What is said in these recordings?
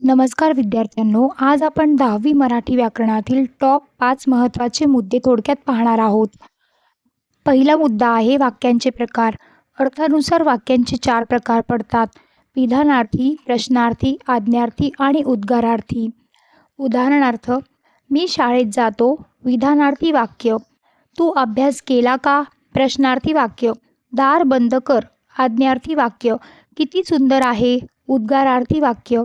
नमस्कार विद्यार्थ्यांनो, आज आपण 10वी मराठी व्याकरणातील टॉप 5 महत्त्वाचे मुद्दे थोडक्यात पाहणार आहोत. पहिला मुद्दा आहे वाक्यांचे प्रकार. अर्थानुसार वाक्यांचे 4 प्रकार पडतात: विधानार्थी, प्रश्नार्थी, आज्ञार्थी आणि उद्गारार्थी. उदाहरणार्थ, मी शाळेत जातो. विधानार्थी वाक्य, तू अभ्यास केला का? प्रश्नार्थी वाक्य, दार बंद कर. आज्ञार्थी वाक्य, किती सुंदर आहे. उद्गारार्थी वाक्य.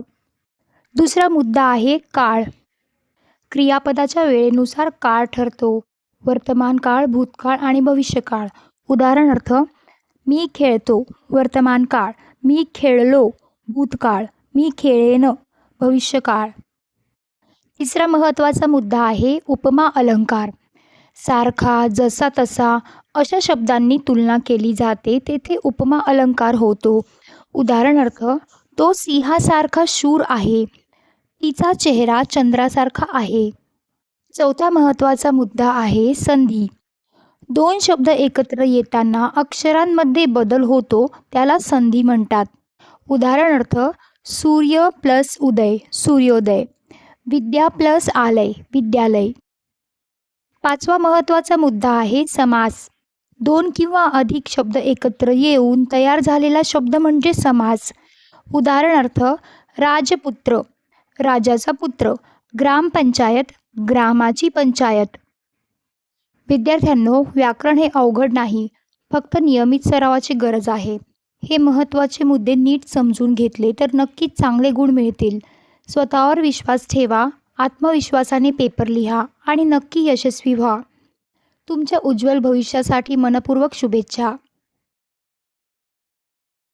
दुसरा मुद्दा आहे काळ. क्रियापदाच्या वेळेनुसार काळ ठरतो. वर्तमान काळ, भूतकाळ आणि भविष्यकाळ. उदाहरणार्थ, मी खेळतो वर्तमान काळ, मी खेळलो भूतकाळ, मी खेळेन भविष्यकाळ. तिसरा महत्त्वाचा मुद्दा आहे उपमा अलंकार. सारखा, जसा तसा अशा शब्दांनी तुलना केली जाते, तेथे उपमा अलंकार होतो. उदाहरणार्थ, तो सिंहासारखा शूर आहे, तिचा चेहरा चंद्रासारखा आहे. चौथा महत्त्वाचा मुद्दा आहे संधी. दोन शब्द एकत्र येताना अक्षरांमध्ये बदल होतो, त्याला संधी म्हणतात. उदाहरणार्थ, सूर्य प्लस उदय, सूर्योदय. विद्या प्लस आलय, विद्यालय. पाचवा महत्त्वाचा मुद्दा आहे समास. दोन किंवा अधिक शब्द एकत्र येऊन तयार झालेला शब्द म्हणजे समास. उदाहरणार्थ, राजपुत्र, राजाचा पुत्र. ग्रामपंचायत, ग्रामाची पंचायत. विद्यार्थ्यांनो, व्याकरण हे अवघड नाही, फक्त नियमित सरावाची गरज आहे. हे महत्त्वाचे मुद्दे नीट समजून घेतले तर नक्कीच चांगले गुण मिळतील. स्वतःवर विश्वास ठेवा, आत्मविश्वासाने पेपर लिहा आणि नक्की यशस्वी व्हा. तुमच्या उज्ज्वल भविष्यासाठी मनपूर्वक शुभेच्छा.